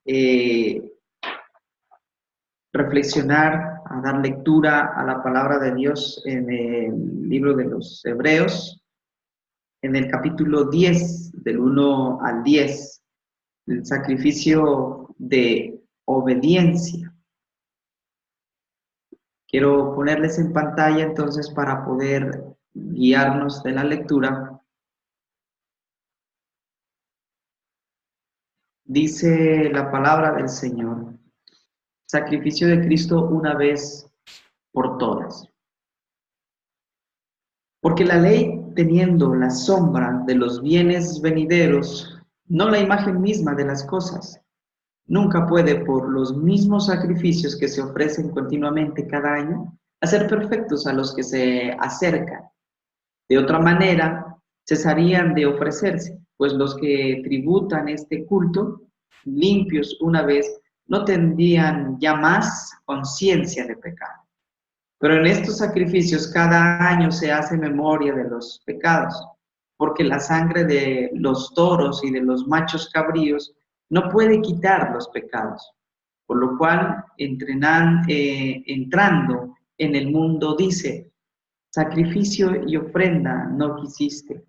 eh, reflexionar, a dar lectura a la palabra de Dios en el libro de los Hebreos, en el capítulo 10, del 1 al 10, el sacrificio de obediencia. Quiero ponerles en pantalla entonces para poder guiarnos de la lectura. Dice la palabra del Señor: sacrificio de Cristo una vez por todas. Porque la ley, teniendo la sombra de los bienes venideros, no la imagen misma de las cosas, nunca puede, por los mismos sacrificios que se ofrecen continuamente cada año, hacer perfectos a los que se acercan. De otra manera, cesarían de ofrecerse, pues los que tributan este culto, limpios una vez, no tendrían ya más conciencia de pecado. Pero en estos sacrificios cada año se hace memoria de los pecados, porque la sangre de los toros y de los machos cabríos no puede quitar los pecados. Por lo cual, entrando en el mundo, dice: sacrificio y ofrenda no quisiste,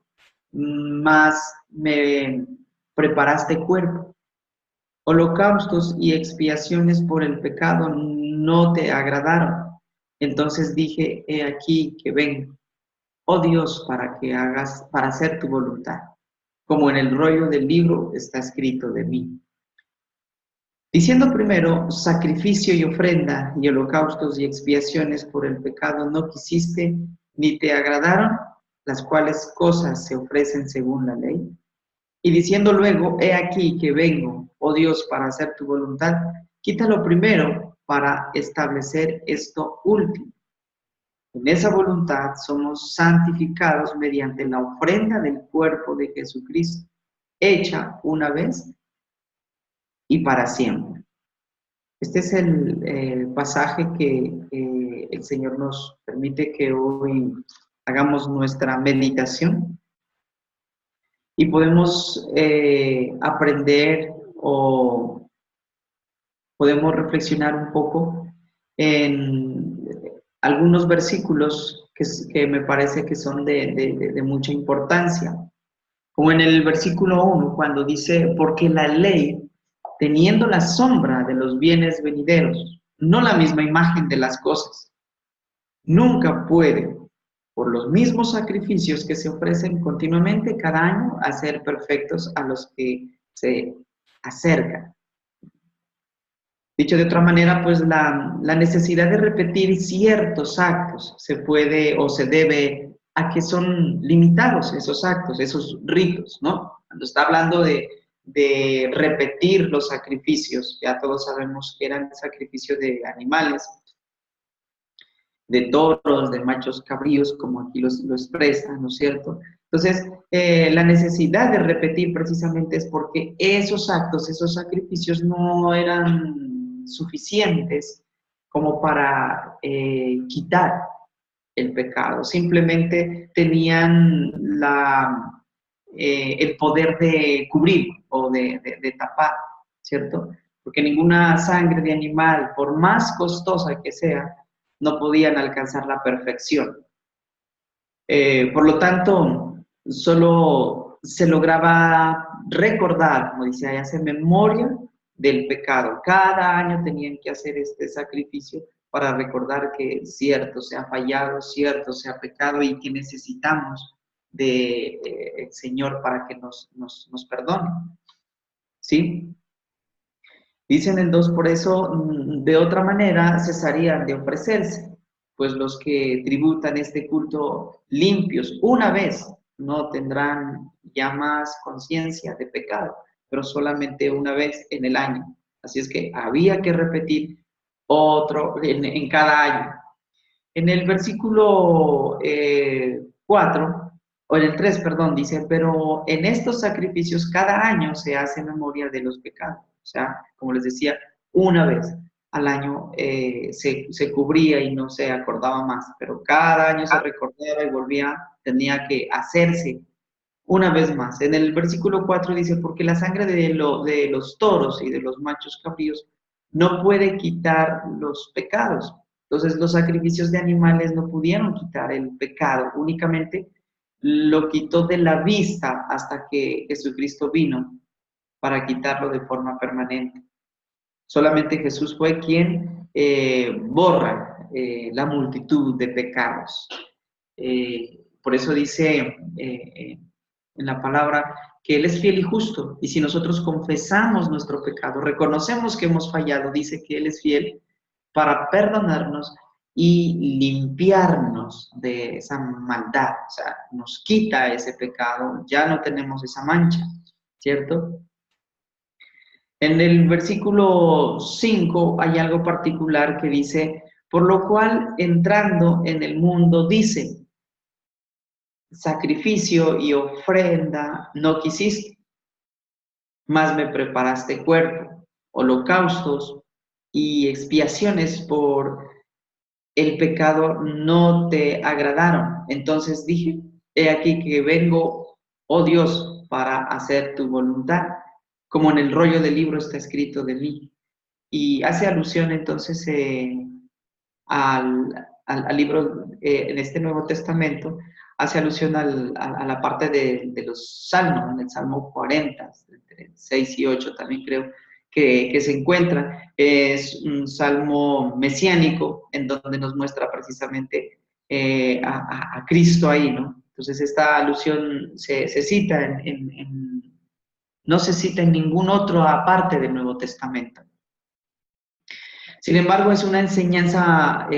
mas me preparaste cuerpo. Holocaustos y expiaciones por el pecado no te agradaron. Entonces dije: he aquí que vengo, oh Dios, para hacer tu voluntad, como en el rollo del libro está escrito de mí. Diciendo primero: sacrificio y ofrenda y holocaustos y expiaciones por el pecado no quisiste, ni te agradaron, las cuales cosas se ofrecen según la ley. Y diciendo luego: he aquí que vengo, oh Dios, para hacer tu voluntad, quítalo primero para establecer esto último. En esa voluntad somos santificados mediante la ofrenda del cuerpo de Jesucristo, hecha una vez y para siempre. Este es el pasaje que el Señor nos permite que hoy hagamos nuestra meditación y podemos aprender o podemos reflexionar un poco en algunos versículos que me parece que son de mucha importancia. Como en el versículo 1, cuando dice: porque la ley, teniendo la sombra de los bienes venideros, no la misma imagen de las cosas, nunca puede, por los mismos sacrificios que se ofrecen continuamente cada año, hacer perfectos a los que se acercan. Dicho de otra manera, pues la necesidad de repetir ciertos actos se puede o se debe a que son limitados esos actos, esos ritos, ¿no? Cuando está hablando de repetir los sacrificios, ya todos sabemos que eran sacrificios de animales, de toros, de machos cabríos, como aquí lo expresa, ¿no es cierto? Entonces, la necesidad de repetir precisamente es porque esos actos, esos sacrificios no eran suficientes como para quitar el pecado, simplemente tenían el poder de cubrir o de tapar, ¿cierto? Porque ninguna sangre de animal, por más costosa que sea, no podían alcanzar la perfección. Por lo tanto, solo se lograba recordar, como dice ahí, hacer memoria del pecado. Cada año tenían que hacer este sacrificio para recordar que cierto se ha fallado, cierto se ha pecado y que necesitamos del Señor para que nos perdone. ¿Sí? Dicen el 2, por eso, de otra manera, cesarían de ofrecerse, pues los que tributan este culto limpios una vez no tendrán ya más conciencia de pecado, pero solamente una vez en el año. Así es que había que repetir otro en cada año. En el versículo 4, o en el 3, perdón, dice: pero en estos sacrificios cada año se hace memoria de los pecados. O sea, como les decía, una vez al año se cubría y no se acordaba más, pero cada año se recordaba y tenía que hacerse Una vez más, en el versículo 4 dice, porque la sangre de los toros y de los machos cabríos no puede quitar los pecados. Entonces los sacrificios de animales no pudieron quitar el pecado, únicamente lo quitó de la vista hasta que Jesucristo vino para quitarlo de forma permanente. Solamente Jesús fue quien borra la multitud de pecados. Por eso dice en la palabra que Él es fiel y justo, y si nosotros confesamos nuestro pecado, reconocemos que hemos fallado, dice que Él es fiel para perdonarnos y limpiarnos de esa maldad, o sea, nos quita ese pecado, ya no tenemos esa mancha, ¿cierto? En el versículo 5 hay algo particular que dice, por lo cual entrando en el mundo dice, sacrificio y ofrenda no quisiste, mas me preparaste cuerpo, holocaustos y expiaciones por el pecado no te agradaron. Entonces dije, he aquí que vengo, oh Dios, para hacer tu voluntad, como en el rollo del libro está escrito de mí. Y hace alusión entonces al libro, en este Nuevo Testamento, hace alusión a la parte de los salmos, en el Salmo 40, entre 6 y 8 también creo que se encuentra. Es un salmo mesiánico en donde nos muestra precisamente a Cristo ahí, ¿no? Entonces esta alusión se cita no se cita en ningún otro aparte del Nuevo Testamento. Sin embargo, es una enseñanza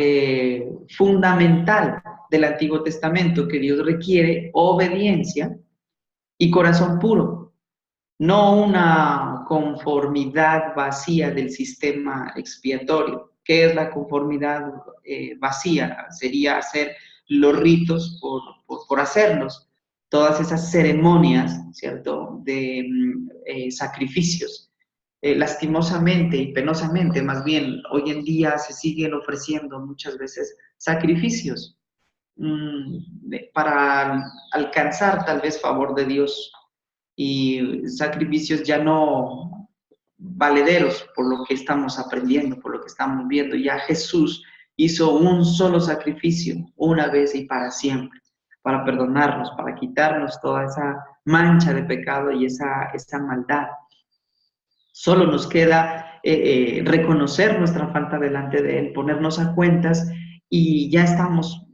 fundamental del Antiguo Testamento, que Dios requiere obediencia y corazón puro, no una conformidad vacía del sistema expiatorio. ¿Qué es la conformidad vacía? Sería hacer los ritos por hacerlos, todas esas ceremonias, ¿cierto?, de sacrificios. Lastimosamente y penosamente, más bien, hoy en día se siguen ofreciendo muchas veces sacrificios para alcanzar tal vez favor de Dios, y sacrificios ya no valederos por lo que estamos aprendiendo, por lo que estamos viendo. Ya Jesús hizo un solo sacrificio, una vez y para siempre, para perdonarnos, para quitarnos toda esa mancha de pecado y esa maldad. Solo nos queda reconocer nuestra falta delante de Él, ponernos a cuentas y ya estamos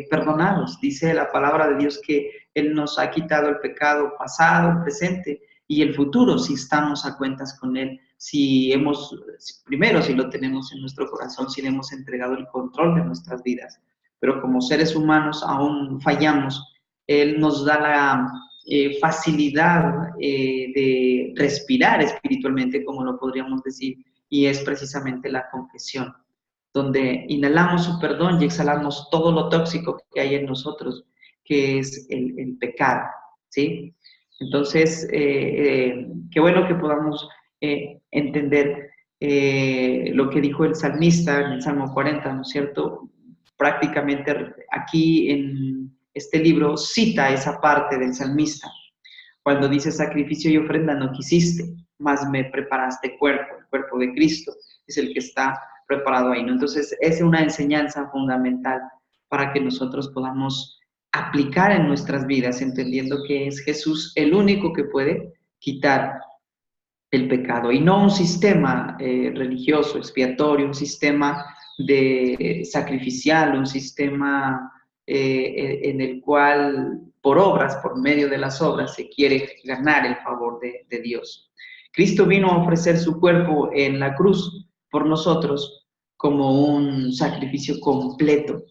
perdonados. Dice la palabra de Dios que Él nos ha quitado el pecado pasado, el presente y el futuro si estamos a cuentas con Él. Primero, si lo tenemos en nuestro corazón, si le hemos entregado el control de nuestras vidas. Pero como seres humanos aún fallamos. Él nos da la facilidad de respirar espiritualmente, como lo podríamos decir, y es precisamente la confesión, donde inhalamos su perdón y exhalamos todo lo tóxico que hay en nosotros, que es el pecado, ¿sí? Entonces, qué bueno que podamos entender lo que dijo el salmista en el Salmo 40, ¿no es cierto? Prácticamente aquí en este libro cita esa parte del salmista, cuando dice sacrificio y ofrenda no quisiste, mas me preparaste cuerpo, el cuerpo de Cristo es el que está preparado ahí, ¿no? Entonces es una enseñanza fundamental para que nosotros podamos aplicar en nuestras vidas, entendiendo que es Jesús el único que puede quitar el pecado, y no un sistema religioso, expiatorio, un sistema sacrificial, un sistema en el cual por obras, por medio de las obras, se quiere ganar el favor de Dios. Cristo vino a ofrecer su cuerpo en la cruz por nosotros como un sacrificio completo,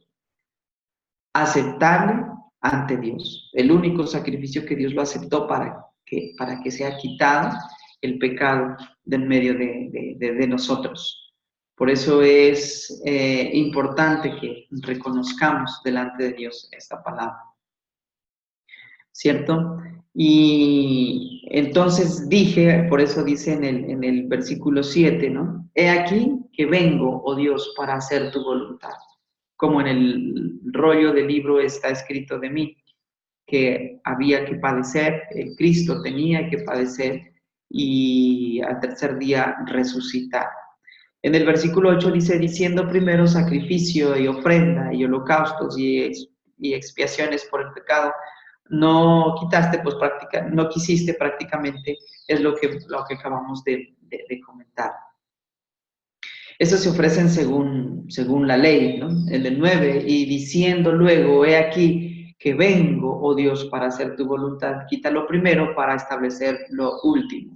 aceptable ante Dios. El único sacrificio que Dios lo aceptó para que sea quitado el pecado del medio de nosotros. Por eso es importante que reconozcamos delante de Dios esta palabra, ¿cierto? Y entonces dije, por eso dice en el versículo 7, ¿no? He aquí que vengo, oh Dios, para hacer tu voluntad, como en el rollo del libro está escrito de mí. que había que padecer, Cristo tenía que padecer y al tercer día resucitar. En el versículo 8 dice, diciendo primero sacrificio y ofrenda y holocaustos y expiaciones por el pecado, no quitaste, pues no quisiste prácticamente, es lo que acabamos de comentar. Estos se ofrecen según la ley, ¿no? El del 9, y diciendo luego, he aquí que vengo, oh Dios, para hacer tu voluntad, quita lo primero para establecer lo último.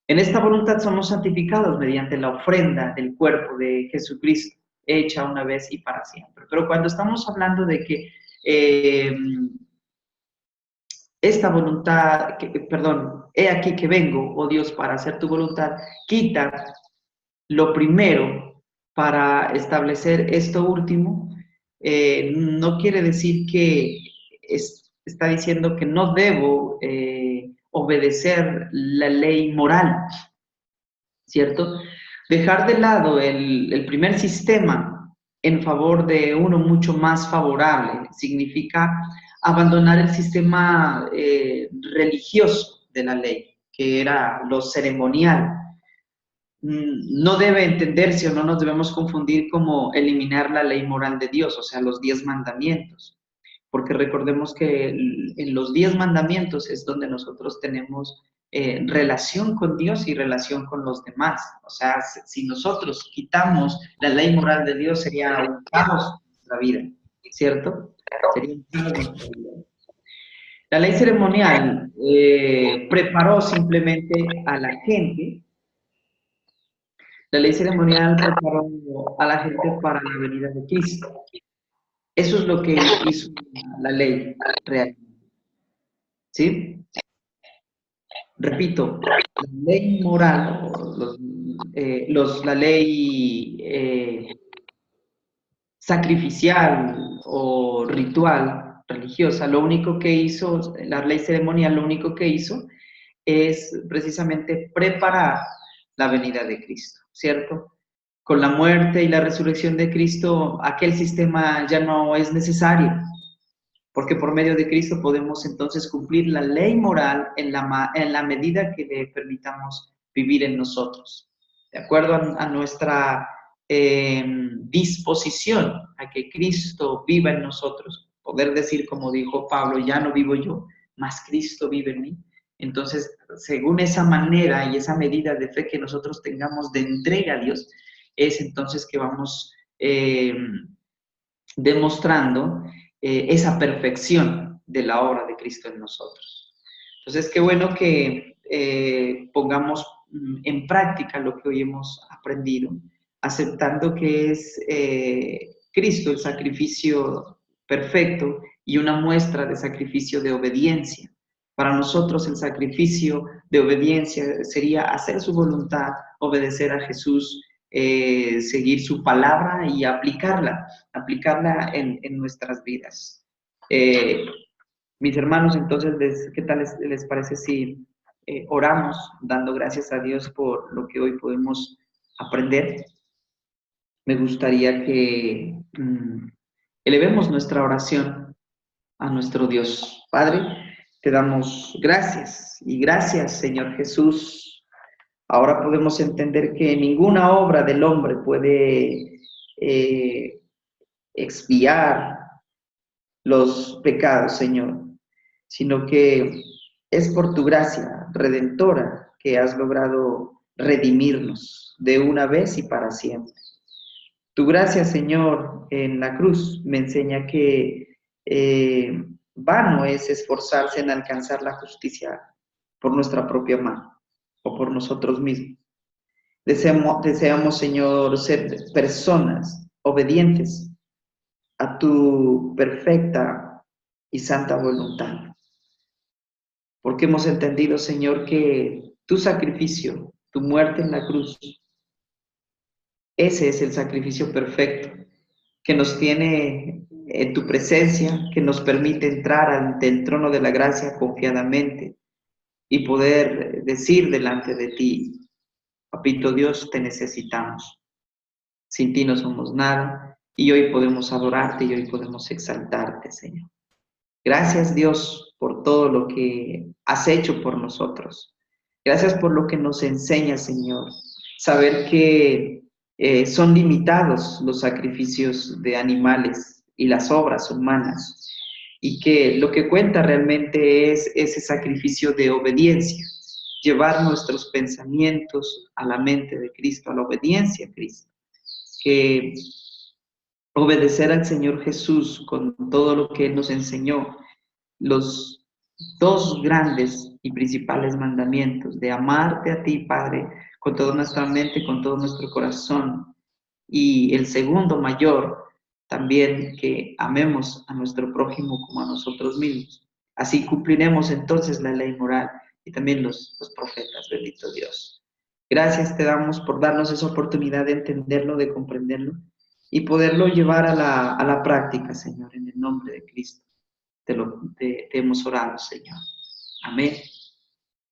En esta voluntad somos santificados mediante la ofrenda del cuerpo de Jesucristo, hecha una vez y para siempre. Pero cuando estamos hablando de que esta voluntad, he aquí que vengo, oh Dios, para hacer tu voluntad, quita lo primero para establecer esto último, no quiere decir que está diciendo que no debo obedecer la ley moral, ¿cierto? Dejar de lado el primer sistema en favor de uno mucho más favorable significa abandonar el sistema religioso de la ley, que era lo ceremonial. No debe entenderse o no nos debemos confundir como eliminar la ley moral de Dios, o sea, los 10 mandamientos, porque recordemos que en los 10 mandamientos es donde nosotros tenemos relación con Dios y relación con los demás. O sea, si nosotros quitamos la ley moral de Dios, sería un caos en nuestra vida, ¿cierto? Sería un caos en nuestra vida. La ley ceremonial preparó simplemente a la gente. La ley ceremonial preparó a la gente para la venida de Cristo. Eso es lo que hizo la ley real. ¿Sí? Repito, la ley moral, la ley sacrificial o ritual religiosa, lo único que hizo, la ley ceremonial, lo único que hizo es precisamente preparar la venida de Cristo, ¿cierto? Con la muerte y la resurrección de Cristo, aquel sistema ya no es necesario, porque por medio de Cristo podemos entonces cumplir la ley moral en la medida que le permitamos vivir en nosotros, de acuerdo a nuestra disposición a que Cristo viva en nosotros, poder decir como dijo Pablo, ya no vivo yo, mas Cristo vive en mí. Entonces, según esa manera y esa medida de fe que nosotros tengamos de entrega a Dios, es entonces que vamos demostrando esa perfección de la obra de Cristo en nosotros. Entonces, qué bueno que pongamos en práctica lo que hoy hemos aprendido, aceptando que es Cristo el sacrificio perfecto y una muestra de sacrificio de obediencia. Para nosotros el sacrificio de obediencia sería hacer su voluntad, obedecer a Jesús, seguir su palabra y aplicarla en nuestras vidas. Mis hermanos, entonces, ¿qué tal les parece si oramos dando gracias a Dios por lo que hoy podemos aprender? Me gustaría que elevemos nuestra oración a nuestro Dios. Padre, te damos gracias y gracias, Señor Jesús. Ahora podemos entender que ninguna obra del hombre puede expiar los pecados, Señor, sino que es por tu gracia redentora que has logrado redimirnos de una vez y para siempre. Tu gracia, Señor, en la cruz me enseña que vano es esforzarse en alcanzar la justicia por nuestra propia mano o por nosotros mismos. Deseamos, Señor, ser personas obedientes a tu perfecta y santa voluntad. Porque hemos entendido, Señor, que tu sacrificio, tu muerte en la cruz, ese es el sacrificio perfecto que nos tiene en tu presencia, que nos permite entrar ante el trono de la gracia confiadamente y poder decir delante de ti, Papito Dios, te necesitamos. Sin ti no somos nada y hoy podemos adorarte y hoy podemos exaltarte, Señor. Gracias, Dios, por todo lo que has hecho por nosotros. Gracias por lo que nos enseña, Señor. Saber que son limitados los sacrificios de animales y las obras humanas, y que lo que cuenta realmente es ese sacrificio de obediencia, llevar nuestros pensamientos a la mente de Cristo, a la obediencia a Cristo, que obedecer al Señor Jesús con todo lo que Él nos enseñó, los dos grandes y principales mandamientos de amarte a ti, Padre, con toda nuestra mente, con todo nuestro corazón, y el segundo mayor, también que amemos a nuestro prójimo como a nosotros mismos. Así cumpliremos entonces la ley moral y también los profetas, bendito Dios. Gracias te damos por darnos esa oportunidad de entenderlo, de comprenderlo y poderlo llevar a la práctica, Señor, en el nombre de Cristo. Te hemos orado, Señor. Amén.